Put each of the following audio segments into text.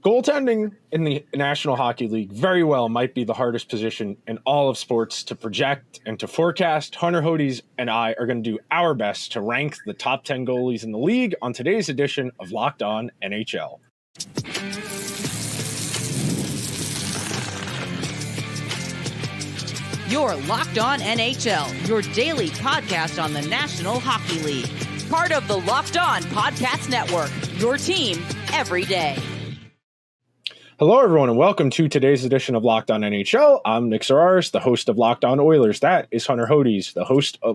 Goaltending in the National Hockey League very well might be the hardest position in all of sports to project and to forecast. Hunter Hodies and I are going to do our best to rank the top 10 goalies in the league on today's edition of Locked On NHL. You're Locked On NHL, your daily podcast on the National Hockey League. Part of the Locked On Podcast Network, your team every day. Hello, everyone, and welcome to today's edition of Locked On NHL. I'm Nick Zararis, the host of Locked On Oilers. That is Hunter Hodies,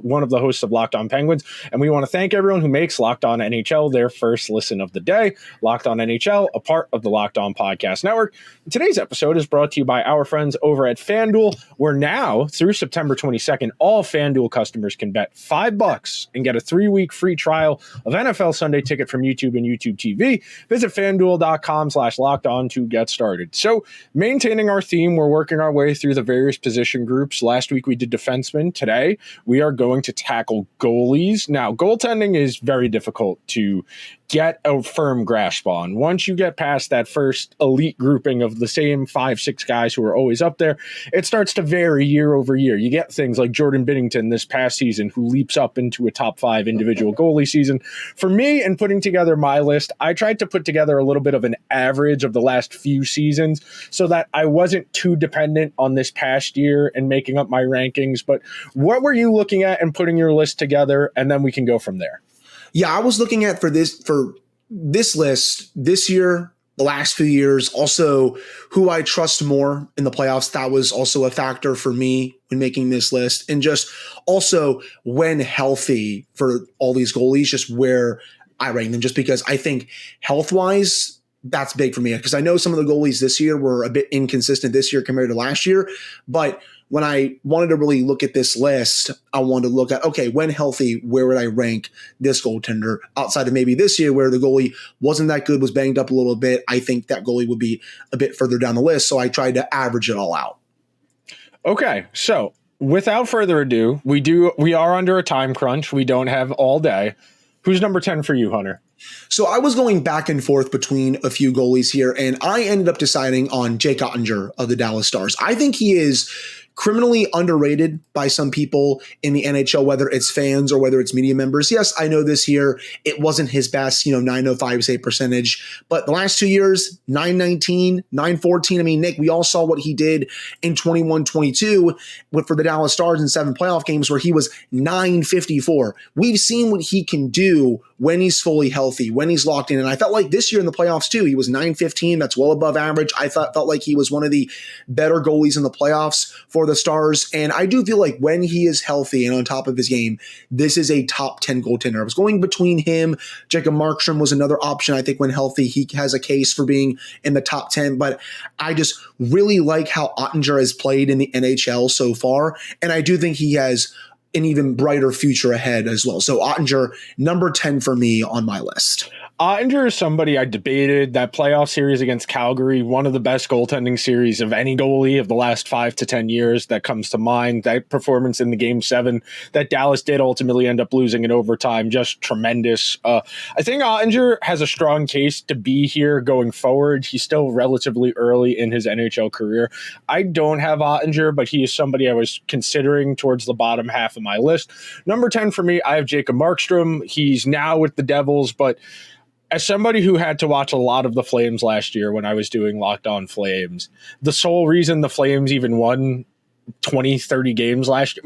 one of the hosts of Locked On Penguins. And we want to thank everyone who makes Locked On NHL their first listen of the day. Locked On NHL, a part of the Locked On Podcast Network. And today's episode is brought to you by our friends over at FanDuel, where now, through September 22nd, all FanDuel customers can bet $5 and get a 3-week free trial of NFL Sunday Ticket from YouTube and YouTube TV. Visit FanDuel.com/LockedOn to get started. So maintaining our theme, we're working our way through the various position groups. Last week we did defensemen. Today we are going to tackle goalies. Now, goaltending is very difficult to get a firm grasp on. Once you get past that first elite grouping of the same 5-6 guys who are always up there, it starts to vary year over year. You get things like Jordan Binnington this past season, who leaps up into a top 5 individual goalie season. For me, in putting together my list, I tried to put together a little bit of an average of the last few seasons so that I wasn't too dependent on this past year and making up my rankings. But what were you looking at and putting your list together? And then we can go from there. Yeah, I was looking at for this list this year, the last few years, also who I trust more in the playoffs. That was also a factor for me when making this list. And just also when healthy for all these goalies, just where I rank them, just because I think health-wise, that's big for me. Because I know some of the goalies this year were a bit inconsistent this year compared to last year. But when I wanted to really look at this list, I wanted to look at, okay, when healthy, where would I rank this goaltender outside of maybe this year where the goalie wasn't that good, was banged up a little bit. I think that goalie would be a bit further down the list. So I tried to average it all out. Okay, so without further ado, we are under a time crunch. We don't have all day. Who's number 10 for you, Hunter? So I was going back and forth between a few goalies here, and I ended up deciding on Jake Oettinger of the Dallas Stars. I think he is criminally underrated by some people in the NHL, whether it's fans or whether it's media members. Yes, I know this year it wasn't his best, 905 save percentage, but the last 2 years, 919, 914. I mean, Nick, we all saw what he did in 21-22 for the Dallas Stars in 7 playoff games where he was 954. We've seen what he can do when he's fully healthy, when he's locked in. And I felt like this year in the playoffs too, he was 915. That's well above average. I felt like he was one of the better goalies in the playoffs for the Stars. And I do feel like when he is healthy and on top of his game, this is a top 10 goaltender. I was going between him. Jacob Markstrom was another option. I think when healthy, he has a case for being in the top 10. But I just really like how Oettinger has played in the NHL so far. And I do think he has an even brighter future ahead as well. So Oettinger, number 10 for me on my list. Oettinger is somebody I debated. That playoff series against Calgary, one of the best goaltending series of any goalie of the last 5 to 10 years that comes to mind. That performance in the Game 7 that Dallas did ultimately end up losing in overtime, just tremendous. I think Oettinger has a strong case to be here going forward. He's still relatively early in his NHL career. I don't have Oettinger, but he is somebody I was considering towards the bottom half of my list. Number 10 for me, I have Jacob Markstrom. He's now with the Devils, but as somebody who had to watch a lot of the Flames last year when I was doing Locked On Flames, the sole reason the Flames even won 20, 30 games last year,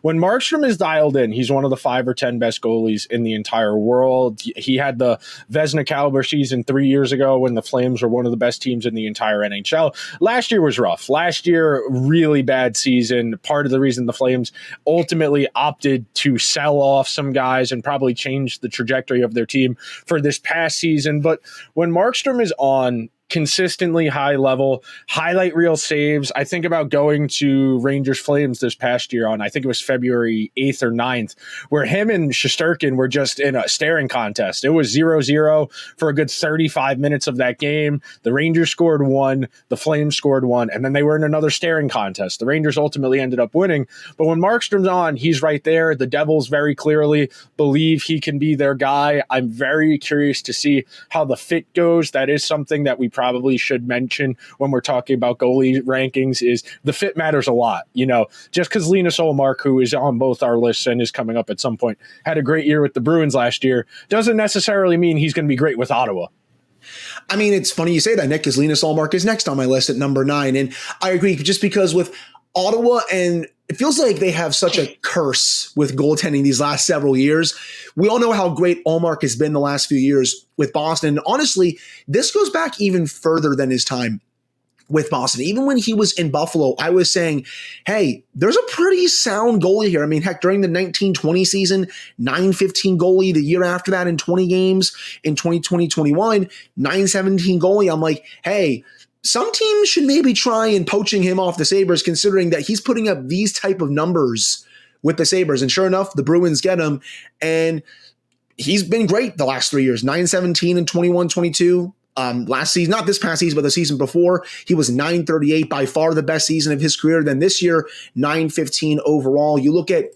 when Markstrom is dialed in, he's one of the 5 or 10 best goalies in the entire world. He had the Vezina caliber season 3 years ago when the Flames were one of the best teams in the entire NHL. Last year was rough. Last year, really bad season. Part of the reason the Flames ultimately opted to sell off some guys and probably change the trajectory of their team for this past season. But when Markstrom is on, consistently high level, highlight reel saves. I think about going to Rangers Flames this past year on, I think it was February 8th or 9th, where him and Shesterkin were just in a staring contest. It was 0-0 for a good 35 minutes of that game. The Rangers scored 1, the Flames scored 1, and then they were in another staring contest. The Rangers ultimately ended up winning, but when Markstrom's on, he's right there. The Devils very clearly believe he can be their guy. I'm very curious to see how the fit goes. That is something that we probably should mention when we're talking about goalie rankings is the fit matters a lot. Just because Linus Ullmark, who is on both our lists and is coming up at some point, had a great year with the Bruins last year, doesn't necessarily mean he's going to be great with Ottawa. I mean, it's funny you say that, Nick, because Linus Ullmark is next on my list at number 9. And I agree, just because with Ottawa, and it feels like they have such a curse with goaltending these last several years. We all know how great Ullmark has been the last few years with Boston. And honestly, this goes back even further than his time with Boston. Even when he was in Buffalo, I was saying, hey, there's a pretty sound goalie here. I mean, heck, during the 1920 season, 9-15 goalie. The year after that in 20 games in 2020-21, 9-17 goalie. I'm like, hey, some teams should maybe try and poaching him off the Sabres, considering that he's putting up these type of numbers with the Sabres. And sure enough, the Bruins get him. And he's been great the last 3 years, 9-17 and 21-22. Last season, not this past season, but the season before, he was 938, by far the best season of his career. Then this year, 915 overall. You look at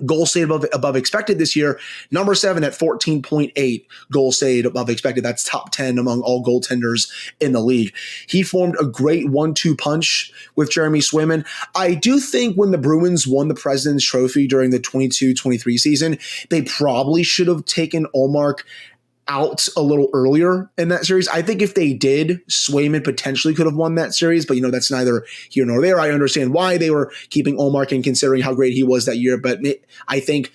goal saved above expected this year, number 7 at 14.8 goal saved above expected. That's top 10 among all goaltenders in the league. He formed a great 1-2 punch with Jeremy Swayman. I do think when the Bruins won the President's Trophy during the 22-23 season, they probably should have taken Ullmark out a little earlier in that series. I think if they did, Swayman potentially could have won that series, but that's neither here nor there. I understand why they were keeping Ullmark and considering how great he was that year, but I think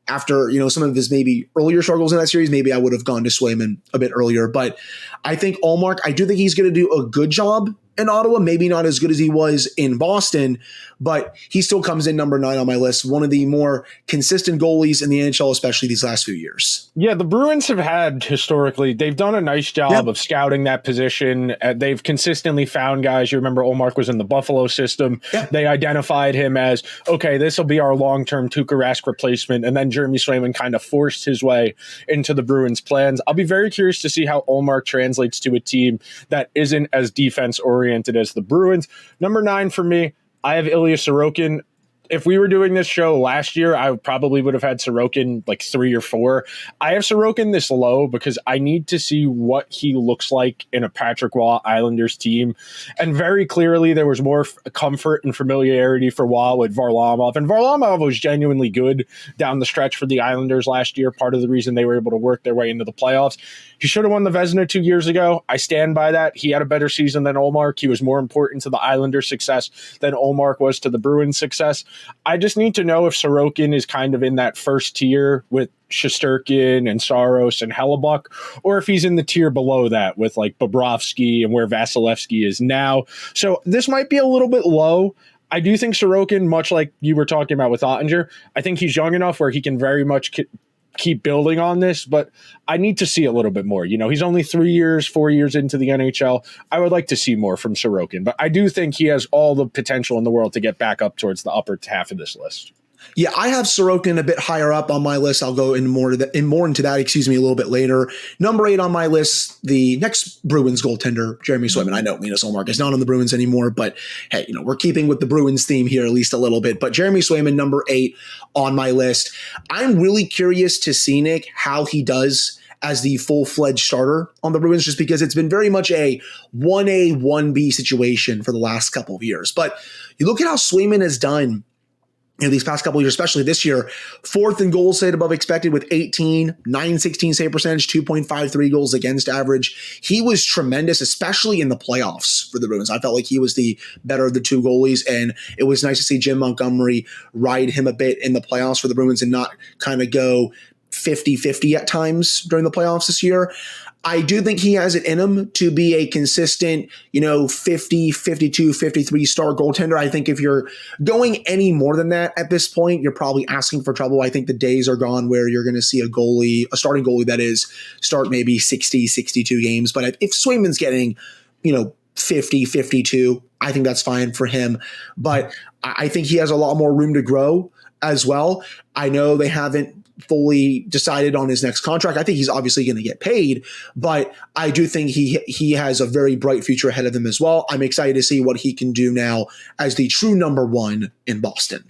after some of his maybe earlier struggles in that series, maybe I would have gone to Swayman a bit earlier. But I think Ullmark, I do think he's going to do a good job in Ottawa, maybe not as good as he was in Boston, but he still comes in number 9 on my list. One of the more consistent goalies in the NHL, especially these last few years. Yeah, the Bruins have had historically, they've done a nice job of scouting that position. They've consistently found guys. You remember Ullmark was in the Buffalo system. Yeah. They identified him as, okay, this will be our long-term Tuukka Rask replacement. And then Jeremy Swayman kind of forced his way into the Bruins' plans. I'll be very curious to see how Ullmark translates to a team that isn't as defense-oriented as the Bruins. Number 9 for me, I have Ilya Sorokin. If we were doing this show last year, I probably would have had Sorokin like 3 or 4. I have Sorokin this low because I need to see what he looks like in a Patrick Waugh Islanders team. And very clearly, there was more comfort and familiarity for Waugh with Varlamov. And Varlamov was genuinely good down the stretch for the Islanders last year. Part of the reason they were able to work their way into the playoffs. He should have won the Vezina 2 years ago. I stand by that. He had a better season than Ullmark. He was more important to the Islanders' success than Ullmark was to the Bruins' success. I just need to know if Sorokin is kind of in that first tier with Shesterkin and Saros and Hellebuyck, or if he's in the tier below that with like Bobrovsky and where Vasilevsky is now. So this might be a little bit low. I do think Sorokin, much like you were talking about with Ottinger, I think he's young enough where he can very much keep building on this, but I need to see a little bit more. He's only 4 years into the NHL. I would like to see more from Sorokin, but I do think he has all the potential in the world to get back up towards the upper half of this list. Yeah, I have Sorokin a bit higher up on my list. I'll go into more into that, a little bit later. Number 8 on my list, the next Bruins goaltender, Jeremy Swayman. I know Linus Ullmark is not on the Bruins anymore, but hey, we're keeping with the Bruins theme here at least a little bit. But Jeremy Swayman, number 8 on my list. I'm really curious to see, Nick, how he does as the full-fledged starter on the Bruins, just because it's been very much a 1A, 1B situation for the last couple of years. But you look at how Swayman has done these past couple of years, especially this year, 4th in goals saved above expected with 18, 916 save percentage, 2.53 goals against average. He was tremendous, especially in the playoffs for the Bruins. I felt like he was the better of the 2 goalies, and it was nice to see Jim Montgomery ride him a bit in the playoffs for the Bruins and not kind of go 50-50 at times during the playoffs this year. I do think he has it in him to be a consistent, 50, 52, 53 star goaltender. I think if you're going any more than that at this point, you're probably asking for trouble. I think the days are gone where you're going to see a starting goalie that is start maybe 60, 62 games. But if Swayman's getting, 50, 52, I think that's fine for him. But I think he has a lot more room to grow as well. I know they haven't fully decided on his next contract. I think he's obviously going to get paid, but I do think he has a very bright future ahead of him as well. I'm excited to see what he can do now as the true number 1 in Boston.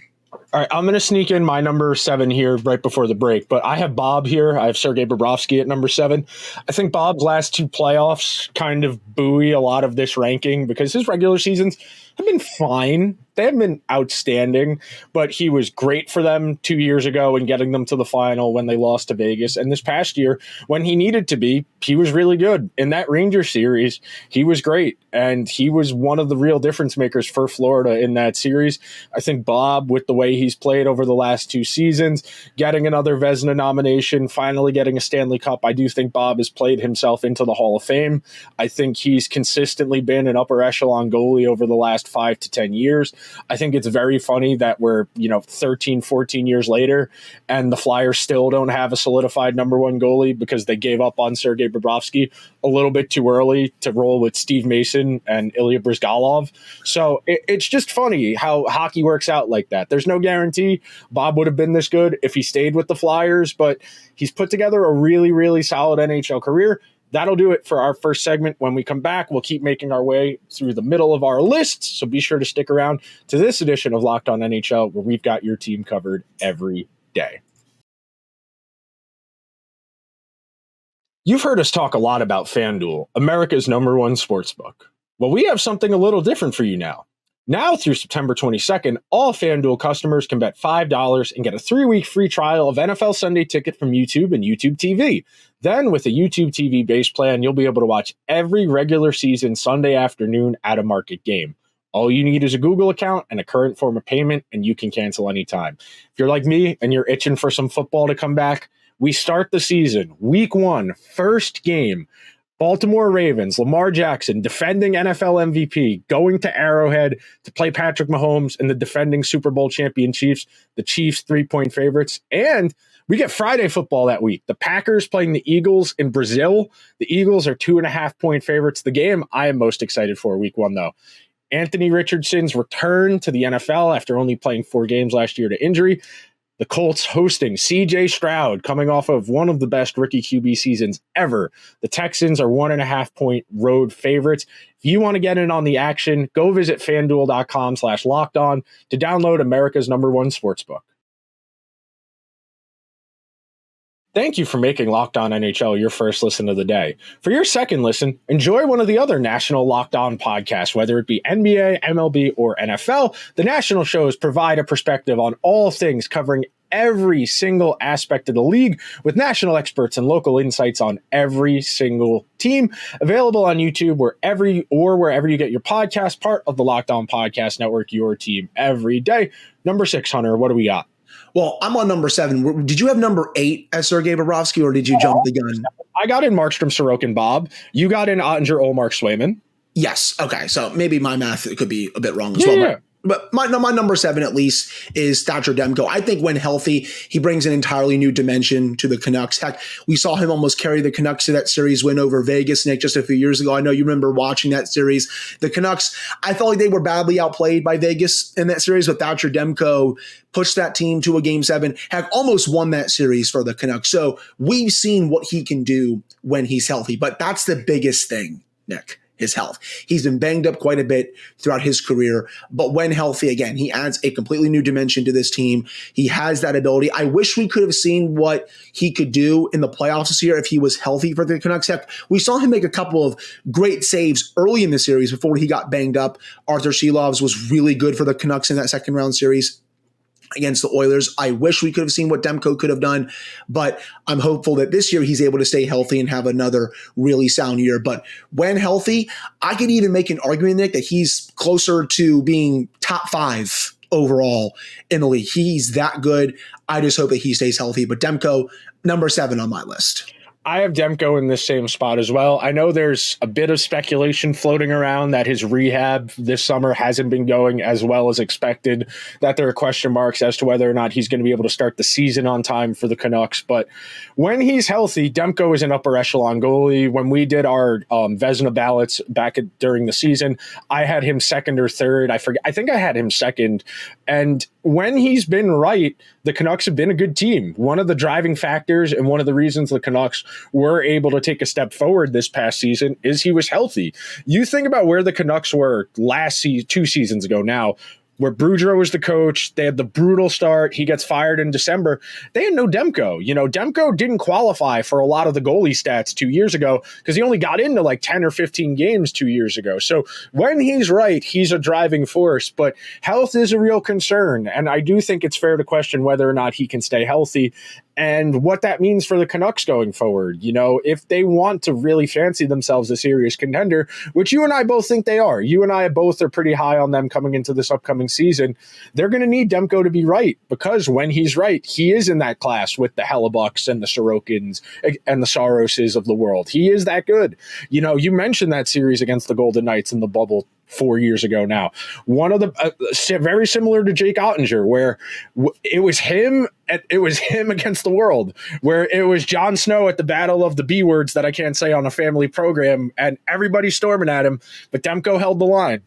All right, I'm going to sneak in my number 7 here right before the break, but I have Bob here. I have Sergei Bobrovsky at number 7. I think Bob's last 2 playoffs kind of buoy a lot of this ranking because his regular seasons have been fine. They haven't been outstanding, but he was great for them 2 years ago in getting them to the final when they lost to Vegas. And this past year, when he needed to be, he was really good. In that Rangers series, he was great. And he was one of the real difference makers for Florida in that series. I think Bob, with the way he's played over the last 2 seasons, getting another Vezina nomination, finally getting a Stanley Cup, I do think Bob has played himself into the Hall of Fame. I think he's consistently been an upper echelon goalie over the last 5 to 10 years. I think it's very funny that we're, 13, 14 years later, and the Flyers still don't have a solidified number 1 goalie because they gave up on Sergei Bobrovsky a little bit too early to roll with Steve Mason and Ilya Bryzgalov. So it's just funny how hockey works out like that. There's no guarantee Bob would have been this good if he stayed with the Flyers, but he's put together a really, really solid NHL career. That'll do it for our first segment. When we come back, we'll keep making our way through the middle of our lists, so be sure to stick around to this edition of Locked On NHL, where we've got your team covered every day. You've heard us talk a lot about FanDuel, America's number 1 sportsbook. Well, we have something a little different for you now. Now through September 22nd, all FanDuel customers can bet $5 and get a 3-week free trial of NFL Sunday Ticket from YouTube and YouTube TV. Then with a YouTube TV base plan, you'll be able to watch every regular season Sunday afternoon at a market game. All you need is a Google account and a current form of payment, and you can cancel anytime. If you're like me and you're itching for some football to come back, we start the season, week 1, first game. Baltimore Ravens, Lamar Jackson, defending NFL MVP, going to Arrowhead to play Patrick Mahomes and the defending Super Bowl champion Chiefs, the Chiefs 3-point favorites. And we get Friday football that week. The Packers playing the Eagles in Brazil. The Eagles are 2.5-point favorites. The game I am most excited for week 1, though. Anthony Richardson's return to the NFL after only playing 4 games last year to injury. The Colts hosting C.J. Stroud, coming off of one of the best rookie QB seasons ever. The Texans are 1.5-point road favorites. If you want to get in on the action, go visit FanDuel.com/lockedon to download America's number 1 sportsbook. Thank you for making Locked On NHL your first listen of the day. For your second listen, enjoy one of the other national Locked On podcasts, whether it be NBA, MLB, or NFL. The national shows provide a perspective on all things, covering every single aspect of the league with national experts and local insights on every single team. Available on YouTube wherever you get your podcast, part of the Locked On Podcast Network, your team every day. Number 6, Hunter, what do we got? Well, I'm on number 7. Did you have number 8 as Sergei Bobrovsky, or did you jump the gun? I got in Markstrom, Sorokin, Bob. You got in Ottinger, Ullmark, Swayman. Yes. Okay. So maybe my math could be a bit wrong as well. Yeah. But my number 7, at least, is Thatcher Demko. I think when healthy, he brings an entirely new dimension to the Canucks. Heck, we saw him almost carry the Canucks to that series win over Vegas, Nick, just a few years ago. I know you remember watching that series. The Canucks, I felt like they were badly outplayed by Vegas in that series, but Thatcher Demko pushed that team to a Game 7, heck, almost won that series for the Canucks. So we've seen what he can do when he's healthy, but that's the biggest thing, Nick. His health. He's been banged up quite a bit throughout his career, but when healthy, again, he adds a completely new dimension to this team. He has that ability. I wish we could have seen what he could do in the playoffs this year if he was healthy for the Canucks. Heck, we saw him make a couple of great saves early in the series before he got banged up. Arthur Shelovs was really good for the Canucks in that second round series against the Oilers. I wish we could have seen what Demko could have done, but I'm hopeful that this year he's able to stay healthy and have another really sound year. But when healthy, I could even make an argument, Nick, that he's closer to being top 5 overall in the league. He's that good. I just hope that he stays healthy. But Demko, number 7 on my list. I have Demko in the same spot as well. I know there's a bit of speculation floating around that his rehab this summer hasn't been going as well as expected, that there are question marks as to whether or not he's going to be able to start the season on time for the Canucks. But when he's healthy, Demko is an upper echelon goalie. When we did our Vezina ballots during the season, I had him second or third. I forget. I think I had him second. And when he's been right, the Canucks have been a good team. One of the driving factors and one of the reasons the Canucks were able to take a step forward this past season is he was healthy. You think about where the Canucks were 2 seasons ago now. where Boudreau was the coach. They had the brutal start. He gets fired in December. They had no Demko. Demko didn't qualify for a lot of the goalie stats 2 years ago because he only got into like 10 or 15 games 2 years ago. So when he's right, he's a driving force, but health is a real concern. And I do think it's fair to question whether or not he can stay healthy and what that means for the Canucks going forward. If they want to really fancy themselves a serious contender, which you and I both think they are. You and I both are pretty high on them coming into this upcoming season. They're going to need Demko to be right, because when he's right, he is in that class with the Hellebucks and the Sorokins and the Zararises of the world. He is that good. You mentioned that series against the Golden Knights in the bubble 4 years ago now. One of the very similar to Jake Ottinger, where it was him against the world, where it was Jon Snow at the battle of the B words that I can't say on a family program, and everybody storming at him, but Demko held the line.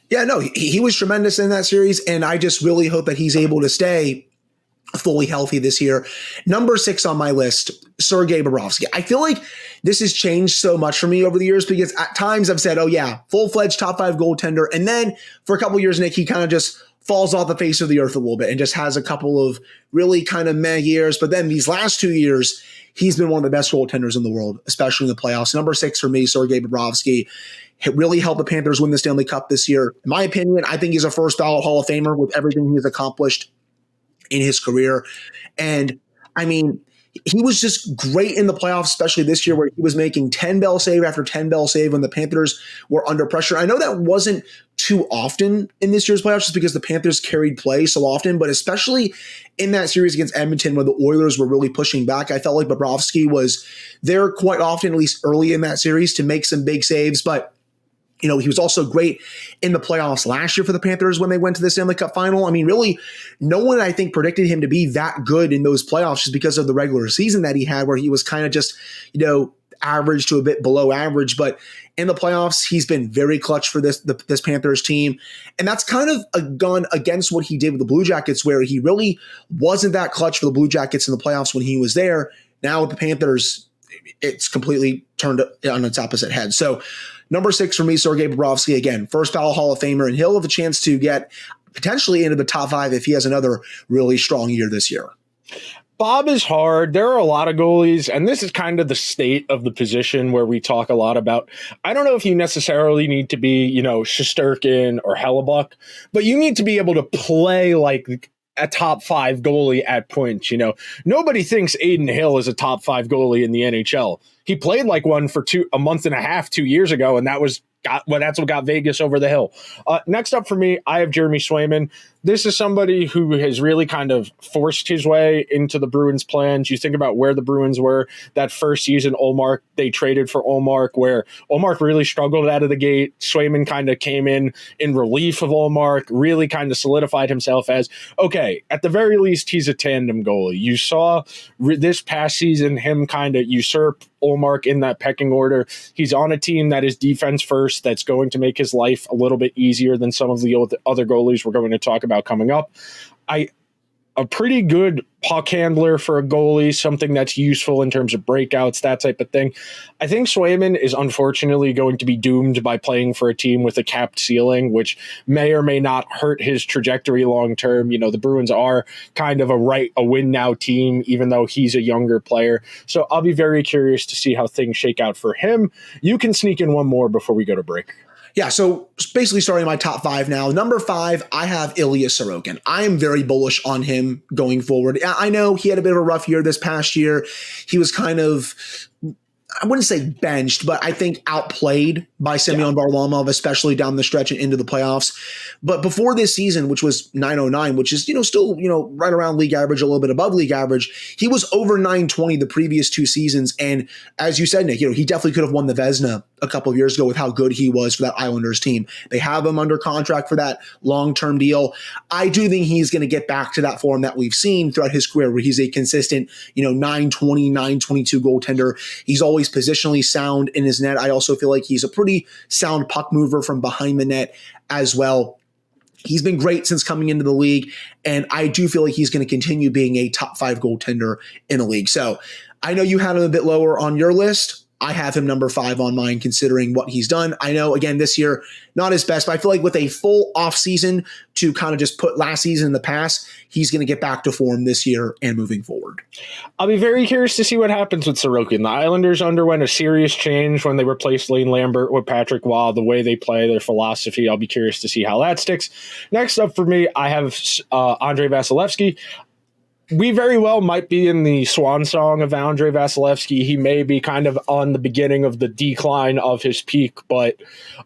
Yeah, no, he was tremendous in that series, and I just really hope that he's able to stay fully healthy this year. Number 6 on my list, Sergei Bobrovsky. I feel like this has changed so much for me over the years, because at times I've said, oh yeah, full-fledged top 5 goaltender. And then for a couple of years, Nick, he kind of just falls off the face of the earth a little bit and just has a couple of really kind of meh years. But then these last 2 years, he's been one of the best goaltenders in the world, especially in the playoffs. Number 6 for me, Sergei Bobrovsky. It really helped the Panthers win the Stanley Cup this year. In my opinion, I think he's a first ballot Hall of Famer with everything he's accomplished in his career. And I mean, he was just great in the playoffs, especially this year, where he was making 10 bell save after 10 bell save when the Panthers were under pressure. I know that wasn't too often in this year's playoffs just because the Panthers carried play so often, but especially in that series against Edmonton where the Oilers were really pushing back, I felt like Bobrovsky was there quite often, at least early in that series, to make some big saves. But he was also great in the playoffs last year for the Panthers when they went to the Stanley Cup final. I mean, really, no one, I think, predicted him to be that good in those playoffs just because of the regular season that he had, where he was kind of just, average to a bit below average. But in the playoffs, he's been very clutch for this Panthers team. And that's kind of a gun against what he did with the Blue Jackets, where he really wasn't that clutch for the Blue Jackets in the playoffs when he was there. Now with the Panthers, it's completely turned on its opposite head. So number 6 for me, Sergei Bobrovsky, again, first ballot Hall of Famer, and he'll have a chance to get potentially into the top 5 if he has another really strong year this year. Bob is hard. There are a lot of goalies, and this is kind of the state of the position where we talk a lot about. I don't know if you necessarily need to be, Shesterkin or Hellebuyck, but you need to be able to play like a top 5 goalie at points. Nobody thinks Adin Hill is a top 5 goalie in the NHL. He played like one for a month and a half 2 years ago, and that's what got Vegas over the hill. Next up for me, I have Jeremy Swayman. This is somebody who has really kind of forced his way into the Bruins' plans. You think about where the Bruins were that first season, they traded for Ullmark, where Ullmark really struggled out of the gate. Swayman kind of came in relief of Ullmark, really kind of solidified himself as, okay, at the very least, he's a tandem goalie. You saw this past season him kind of usurp Ullmark in that pecking order. He's on a team that is defense first, that's going to make his life a little bit easier than some of the other goalies we're going to talk about coming up. A pretty good puck handler for a goalie, something that's useful in terms of breakouts, that type of thing. I think Swayman is unfortunately going to be doomed by playing for a team with a capped ceiling, which may or may not hurt his trajectory long term. The Bruins are kind of a win now team, even though he's a younger player. So I'll be very curious to see how things shake out for him. You can sneak in one more before we go to break. Yeah, so basically starting my top 5 now. Number 5, I have Ilya Sorokin. I am very bullish on him going forward. I know he had a bit of a rough year this past year. He was kind of, I wouldn't say benched, but I think outplayed by Semyon Varlamov, especially down the stretch and into the playoffs. But before this season, which was 909, which is, still, right around league average, a little bit above league average, he was over 920 the previous 2 seasons. And as you said, Nick, he definitely could have won the Vezina a couple of years ago with how good he was for that Islanders team. They have him under contract for that long-term deal. I do think he's going to get back to that form that we've seen throughout his career, where he's a consistent, 920, 922 goaltender. He's always positionally sound in his net. I also feel like he's a pretty sound puck mover from behind the net as well. He's been great since coming into the league, and I do feel like he's going to continue being a top 5 goaltender in the league. So I know you had him a bit lower on your list. I have him number 5 on mine considering what he's done. I know, again, this year, not his best, but I feel like with a full offseason to kind of just put last season in the past, he's going to get back to form this year and moving forward. I'll be very curious to see what happens with Sorokin. The Islanders underwent a serious change when they replaced Lane Lambert with Patrick Waugh, the way they play, their philosophy. I'll be curious to see how that sticks. Next up for me, I have Andrei Vasilevsky. We very well might be in the swan song of Andrei Vasilevsky. He may be kind of on the beginning of the decline of his peak, but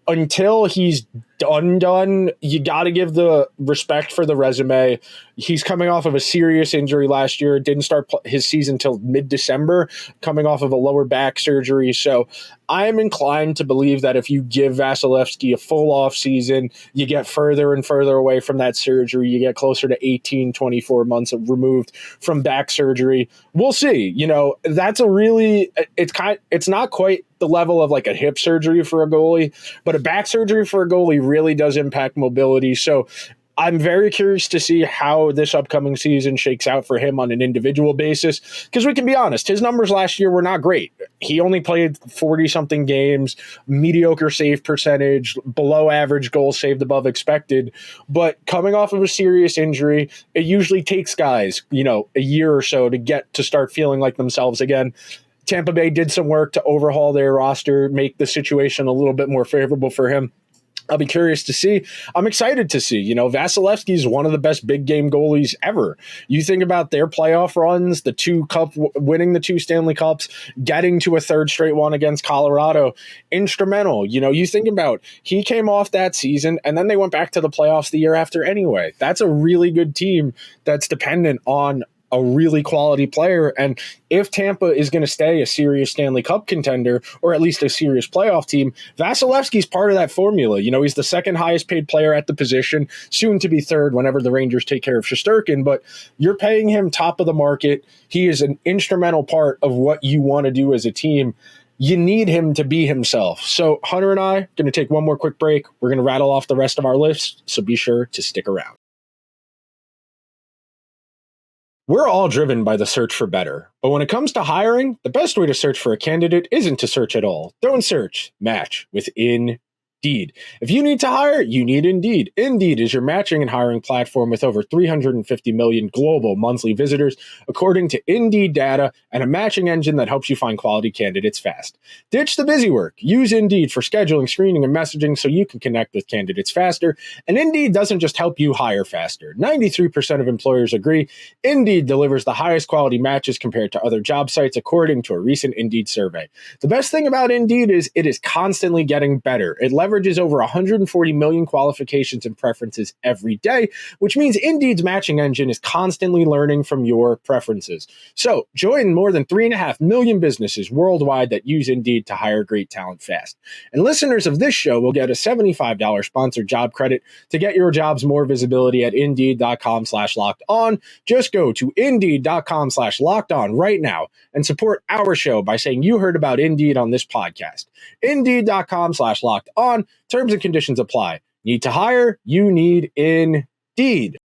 until he's done, you got to give the respect for the resume. He's coming off of a serious injury last year. Didn't start his season till mid-December, coming off of a lower back surgery. So I am inclined to believe that if you give Vasilevsky a full off season, you get further and further away from that surgery. You get closer to 18, 24 months removed from back surgery. We'll see. You know, that's a really, it's not quite the level of like a hip surgery for a goalie, but a back surgery for a goalie really does impact mobility. So I'm very curious to see how this upcoming season shakes out for him on an individual basis, because we can be honest, his numbers last year were not great. He only played 40-something games, mediocre save percentage, below average goals saved above expected. But coming off of a serious injury, it usually takes guys, a year or so to get to start feeling like themselves again. Tampa Bay did some work to overhaul their roster, make the situation a little bit more favorable for him. I'll be curious to see. I'm excited to see. Vasilevsky is one of the best big game goalies ever. You think about their playoff runs, winning the 2 Stanley Cups, getting to a 3rd straight one against Colorado, instrumental. You think about he came off that season and then they went back to the playoffs the year after anyway. That's a really good team that's dependent on a really quality player. And if Tampa is going to stay a serious Stanley Cup contender, or at least a serious playoff team, Vasilevsky's part of that formula. He's the 2nd highest paid player at the position, soon to be 3rd whenever the Rangers take care of Shesterkin, but you're paying him top of the market. He is an instrumental part of what you want to do as a team. You need him to be himself. So Hunter and I are going to take one more quick break. We're going to rattle off the rest of our list, so be sure to stick around. We're all driven by the search for better, but when it comes to hiring, the best way to search for a candidate isn't to search at all. Don't search, match with Indeed. If you need to hire, you need Indeed. Indeed is your matching and hiring platform with over 350 million global monthly visitors, according to Indeed data, and a matching engine that helps you find quality candidates fast. Ditch the busy work. Use Indeed for scheduling, screening, and messaging so you can connect with candidates faster. And Indeed doesn't just help you hire faster. 93% of employers agree Indeed delivers the highest quality matches compared to other job sites, according to a recent Indeed survey. The best thing about Indeed is it is constantly getting better. It leverages over 140 million qualifications and preferences every day, which means Indeed's matching engine is constantly learning from your preferences. So join more than 3.5 million businesses worldwide that use Indeed to hire great talent fast. And listeners of this show will get a $75 sponsored job credit to get your jobs more visibility at Indeed.com/locked-on. Just go to Indeed.com/locked-on right now and support our show by saying you heard about Indeed on this podcast. Indeed.com/locked-on. Terms and conditions apply. Need to hire? You need Indeed.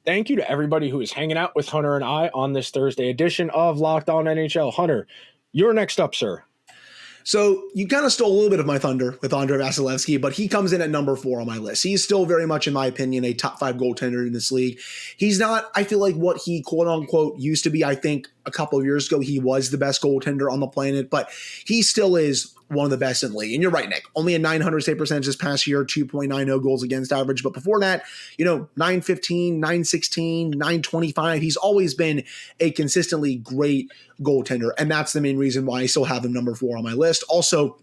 Thank you to everybody who is hanging out with Hunter and I on this Thursday edition of Locked On NHL. Hunter, you're next up, sir. So you kind of stole a little bit of my thunder with Andrei Vasilevsky, but he comes in at number 4 on my list. He's still very much, in my opinion, a top 5 goaltender in this league. He's not, I feel like, what he quote unquote used to be. I think a couple of years ago, he was the best goaltender on the planet, but he still is one of the best in the league. And you're right, Nick, only a 900 save percentage this past year, 2.90 goals against average. But before that, 915, 916, 925. He's always been a consistently great goaltender. And that's the main reason why I still have him number 4 on my list. Also,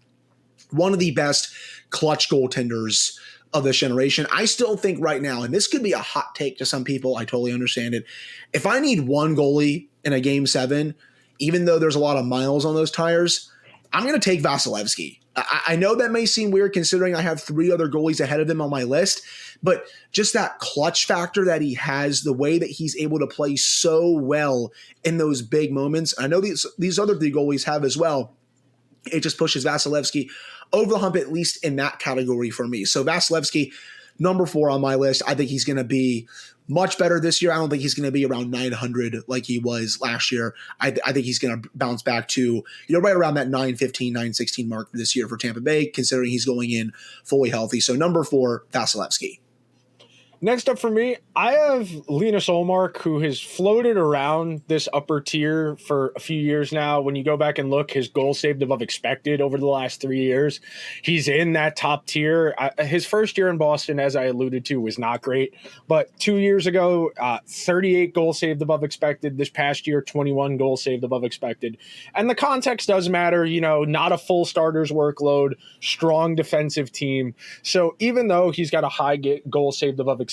one of the best clutch goaltenders of this generation. I still think right now, and this could be a hot take to some people, I totally understand it. If I need one goalie in a game 7, even though there's a lot of miles on those tires, I'm going to take Vasilevsky. I know that may seem weird considering I have 3 other goalies ahead of him on my list, but just that clutch factor that he has, the way that he's able to play so well in those big moments. I know these other 3 goalies have as well. It just pushes Vasilevsky over the hump, at least in that category for me. So Vasilevsky, Number 4 on my list, I think he's going to be much better this year. I don't think he's going to be around 900 like he was last year. I think he's going to bounce back to, right around that 915, 916 mark this year for Tampa Bay, considering he's going in fully healthy. So number 4, Vasilevsky. Next up for me, I have Linus Ullmark, who has floated around this upper tier for a few years now. When you go back and look, his goals saved above expected over the last 3 years, he's in that top tier. His first year in Boston, as I alluded to, was not great. But 2 years ago, 38 goals saved above expected. This past year, 21 goals saved above expected. And the context does matter, not a full starter's workload, strong defensive team. So even though he's got a high goal saved above expected,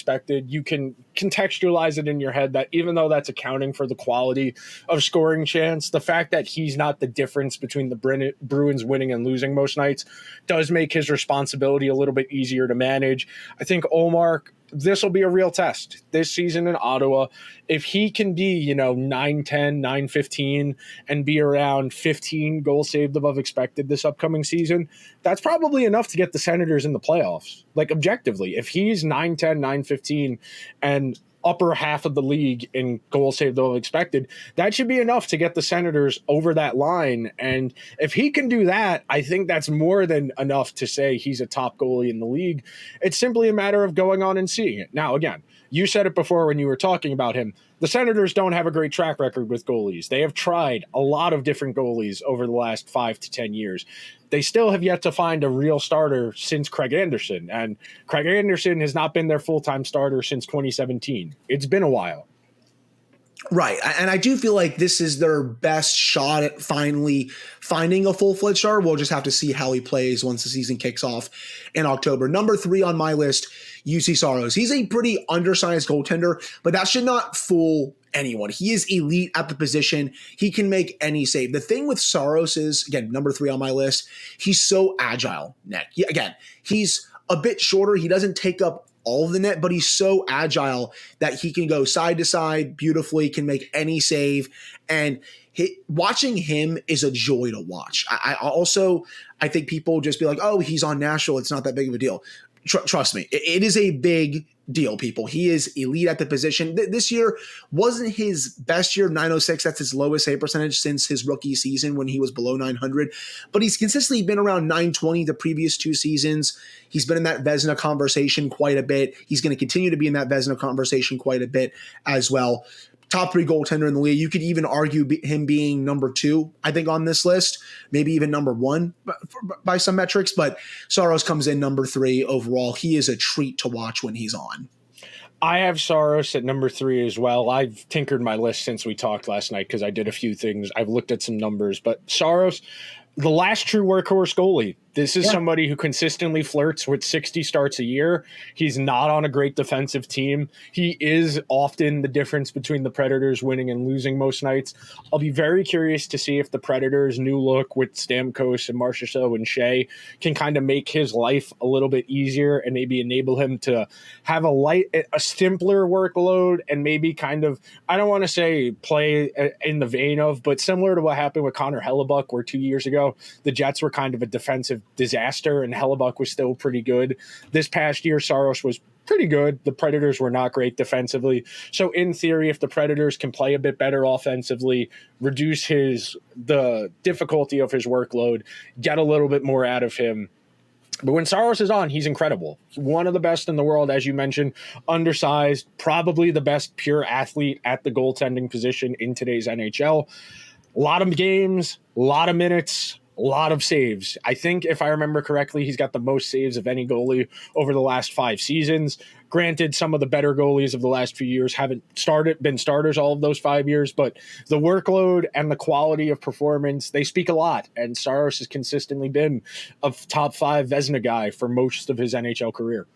you can contextualize it in your head that even though that's accounting for the quality of scoring chance, the fact that he's not the difference between the Bruins winning and losing most nights does make his responsibility a little bit easier to manage. I think Ullmark, this will be a real test this season in Ottawa. If he can be, 910, 915 and be around 15 goals saved above expected this upcoming season, that's probably enough to get the Senators in the playoffs. Like, objectively, if he's 910, 915 and upper half of the league in goals saved above expected, that should be enough to get the Senators over that line. And if he can do that, I think that's more than enough to say he's a top goalie in the league. It's simply a matter of going on and seeing it. Now, again, you said it before when you were talking about him. The Senators don't have a great track record with goalies. They have tried a lot of different goalies over the last 5 to 10 years. They still have yet to find a real starter since Craig Anderson. And Craig Anderson has not been their full-time starter since 2017. It's been a while. Right. And I do feel like this is their best shot at finally finding a full-fledged starter. We'll just have to see how he plays once the season kicks off in October. Number 3 on my list, UC Saros. He's a pretty undersized goaltender, but that should not fool anyone. He is elite at the position. He can make any save. The thing with Saros is, again, number 3 on my list, he's so agile, Nick. Again, he's a bit shorter. He doesn't take up all of the net, but he's so agile that he can go side to side beautifully, can make any save. And watching him is a joy to watch. I think people just be like, oh, he's on Nashville, it's not that big of a deal. Trust me, it is a big deal, people. He is elite at the position. This year wasn't his best year, 906. That's his lowest save percentage since his rookie season when he was below 900. But he's consistently been around 920 the previous 2 seasons. He's been in that Vezina conversation quite a bit. He's going to continue to be in that Vezina conversation quite a bit as well. Top 3 goaltender in the league. You could even argue him being number 2, I think, on this list, maybe even number 1 by some metrics, but Saros comes in number 3 overall. He is a treat to watch when he's on. I have Saros at number 3 as well. I've tinkered my list since we talked last night because I did a few things. I've looked at some numbers, but Saros, the last true workhorse goalie. This is somebody who consistently flirts with 60 starts a year. He's not on a great defensive team. He is often the difference between the Predators winning and losing most nights. I'll be very curious to see if the Predators' new look with Stamkos and Marchessault and Shea can kind of make his life a little bit easier and maybe enable him to have a simpler workload and maybe kind of, I don't want to say play in the vein of, but similar to what happened with Connor Hellebuyck, where 2 years ago, the Jets were kind of a defensive disaster and Hellebuyck was still pretty good. This past year, Saros was pretty good. The Predators were not great defensively. So in theory, if the Predators can play a bit better offensively, reduce the difficulty of his workload, get a little bit more out of him. But when Saros is on, he's incredible. One of the best in the world, as you mentioned, undersized, probably the best pure athlete at the goaltending position in today's NHL. A lot of games, a lot of minutes, a lot of saves. I think if I remember correctly, he's got the most saves of any goalie over the last 5 seasons. Granted, some of the better goalies of the last few years haven't been starters all of those 5 years, but the workload and the quality of performance, they speak a lot. And Saros has consistently been a top 5 Vezina guy for most of his NHL career.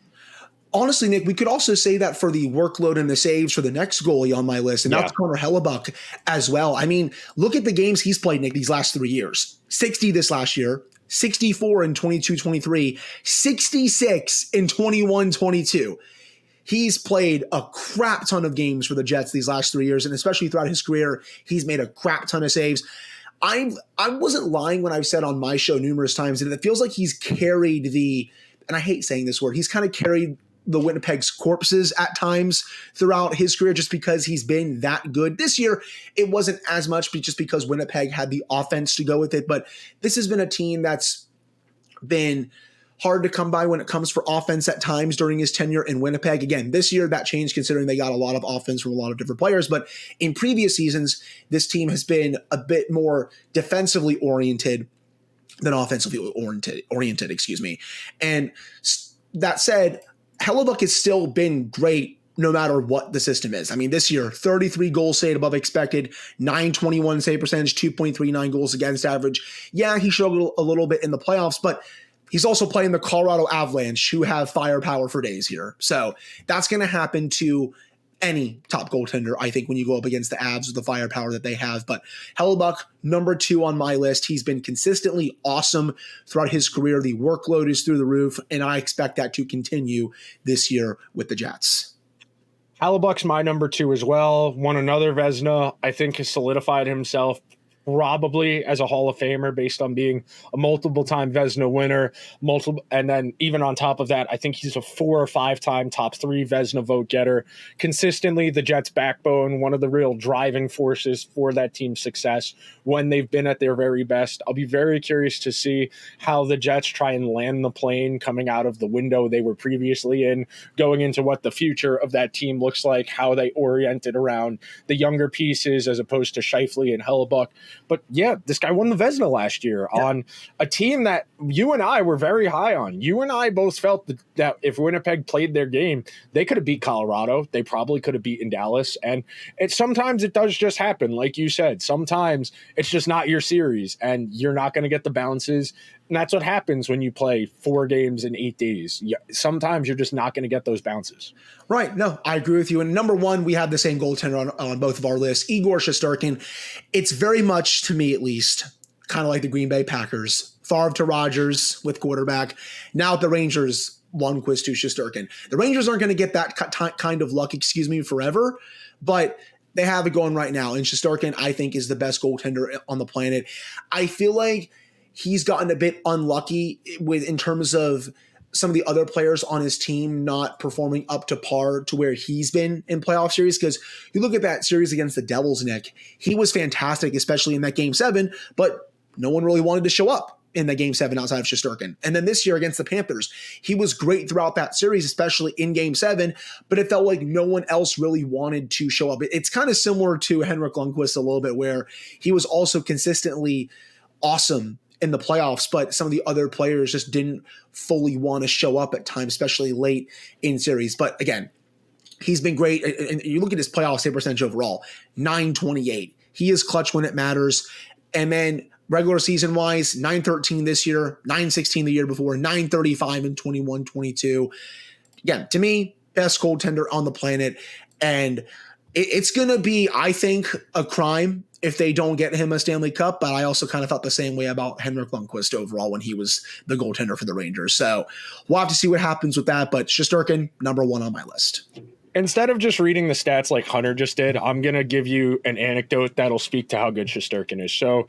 Honestly, Nick, we could also say that for the workload and the saves for the next goalie on my list, and that's Connor Hellebuyck as well. I mean, look at the games he's played, Nick, these last 3 years. 60 this last year, 64 in 22-23, 66 in 21-22. He's played a crap ton of games for the Jets these last 3 years, and especially throughout his career, he's made a crap ton of saves. I wasn't lying when I've said on my show numerous times that it feels like he's carried and I hate saying this word, he's kind of carried the Winnipeg's corpses at times throughout his career just because he's been that good. This year, it wasn't as much just because Winnipeg had the offense to go with it, but this has been a team that's been hard to come by when it comes for offense at times during his tenure in Winnipeg. Again, this year that changed considering they got a lot of offense from a lot of different players, but in previous seasons, this team has been a bit more defensively oriented than offensively oriented, excuse me. And that said, Hellebuyck has still been great no matter what the system is. I mean, this year, 33 goals saved above expected, 921 save percentage, 2.39 goals against average. Yeah, he struggled a little bit in the playoffs, but he's also playing the Colorado Avalanche, who have firepower for days here. So that's going to happen to any top goaltender, I think, when you go up against the Avs with the firepower that they have. But Hellebuyck, number 2 on my list. He's been consistently awesome throughout his career. The workload is through the roof, and I expect that to continue this year with the Jets. Hellebuyck's my number 2 as well. Won another Vezina. I think has solidified himself probably as a Hall of Famer based on being a multiple-time Vezina winner, and then even on top of that, I think he's a 4 or 5-time top 3 Vezina vote getter. Consistently, the Jets' backbone, one of the real driving forces for that team's success when they've been at their very best. I'll be very curious to see how the Jets try and land the plane coming out of the window they were previously in, going into what the future of that team looks like, how they oriented around the younger pieces as opposed to Scheifele and Hellebuyck. But yeah, this guy won the Vezina last year on a team that you and I were very high on. You and I both felt that if Winnipeg played their game, they could have beat Colorado. They probably could have beaten Dallas. And sometimes it does just happen. Like you said, sometimes it's just not your series and you're not going to get the bounces. And that's what happens when you play 4 games in 8 days. Sometimes you're just not going to get those bounces. Right. No, I agree with you. And number 1, we have the same goaltender on both of our lists, Igor Shesterkin. It's very much, to me at least, kind of like the Green Bay Packers. Favre to Rodgers with quarterback. Now at the Rangers, Lundqvist to Shesterkin. The Rangers aren't going to get that kind of luck, forever, but they have it going right now. And Shesterkin, I think, is the best goaltender on the planet. I feel like he's gotten a bit unlucky in terms of some of the other players on his team not performing up to par to where he's been in playoff series. Because you look at that series against the Devils, Nick, he was fantastic, especially in that Game 7, but no one really wanted to show up in the Game 7 outside of Shesterkin. And then this year against the Panthers, he was great throughout that series, especially in Game 7, but it felt like no one else really wanted to show up. It's kind of similar to Henrik Lundqvist a little bit, where he was also consistently awesome in the playoffs, but some of the other players just didn't fully want to show up at times, especially late in series. But again, he's been great. And you look at his playoff save percentage overall, 928. He is clutch when it matters. And then regular season wise, 913 this year, 916 the year before, 935 in 21-22. Again, to me, best goaltender on the planet. And it's going to be, I think, a crime if they don't get him a Stanley Cup, but I also kind of felt the same way about Henrik Lundqvist overall when he was the goaltender for the Rangers. So we'll have to see what happens with that, but Shesterkin, number 1 on my list. Instead of just reading the stats like Hunter just did, I'm going to give you an anecdote that'll speak to how good Shesterkin is. So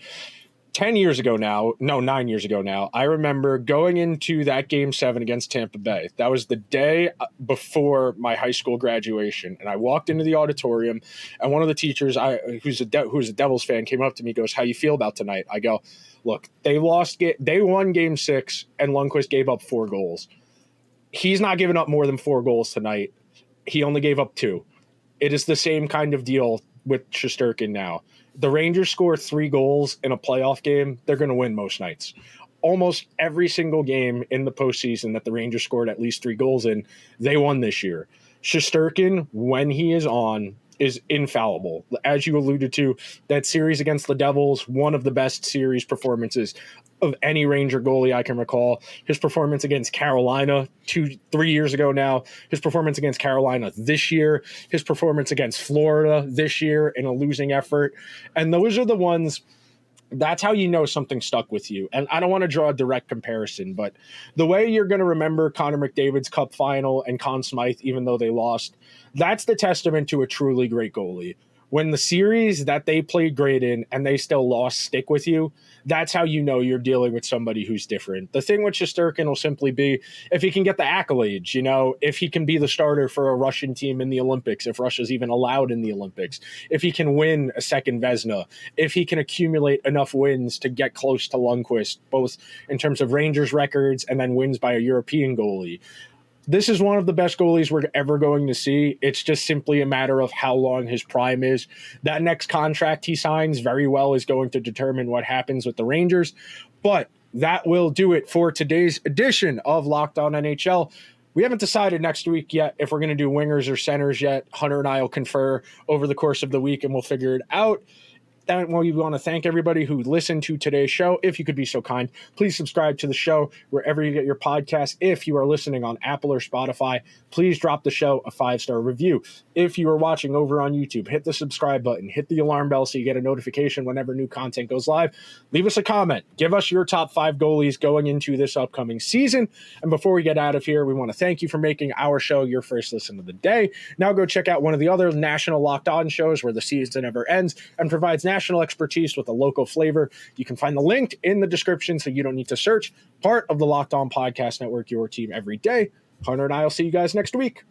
9 years ago now, I remember going into that Game 7 against Tampa Bay. That was the day before my high school graduation. And I walked into the auditorium, and one of the teachers, who's a Devils fan, came up to me, goes, "How you feel about tonight?" I go, "Look, they won Game 6, and Lundqvist gave up 4 goals. He's not giving up more than 4 goals tonight. He only gave up 2. It is the same kind of deal with Shesterkin now. The Rangers score 3 goals in a playoff game, they're going to win most nights. Almost every single game in the postseason that the Rangers scored at least 3 goals in, they won this year. Shesterkin, when he is on, is infallible. As you alluded to, that series against the Devils, one of the best series performances of any Ranger goalie I can recall. His performance against Carolina 2-3 years ago now, his performance against Carolina this year, his performance against Florida this year in a losing effort. And those are the ones, that's how you know something stuck with you. And I don't want to draw a direct comparison, but the way you're going to remember Connor McDavid's Cup final and Conn Smythe, even though they lost, that's the testament to a truly great goalie. when the series that they played great in and they still lost stick with you, that's how you know you're dealing with somebody who's different. The thing with Shesterkin will simply be if he can get the accolades, if he can be the starter for a Russian team in the Olympics, if Russia's even allowed in the Olympics, if he can win a second Vezina, if he can accumulate enough wins to get close to Lundqvist, both in terms of Rangers records and then wins by a European goalie. This is one of the best goalies we're ever going to see. It's just simply a matter of how long his prime is. That next contract he signs very well is going to determine what happens with the Rangers. But that will do it for today's edition of Locked On NHL. We haven't decided next week yet if we're going to do wingers or centers yet. Hunter and I will confer over the course of the week, and we'll figure it out. We want to thank everybody who listened to today's show. If you could be so kind, please subscribe to the show wherever you get your podcasts. If you are listening on Apple or Spotify, please drop the show a 5-star review. If you are watching over on YouTube, hit the subscribe button, hit the alarm bell so you get a notification whenever new content goes live. Leave us a comment. Give us your top 5 goalies going into this upcoming season. And before we get out of here, we want to thank you for making our show your first listen of the day. Now go check out one of the other national Locked On shows where the season never ends and provides national expertise with a local flavor. You can find the link in the description so you don't need to search. Part of the Locked On Podcast Network, your team every day. Hunter and I will see you guys next week.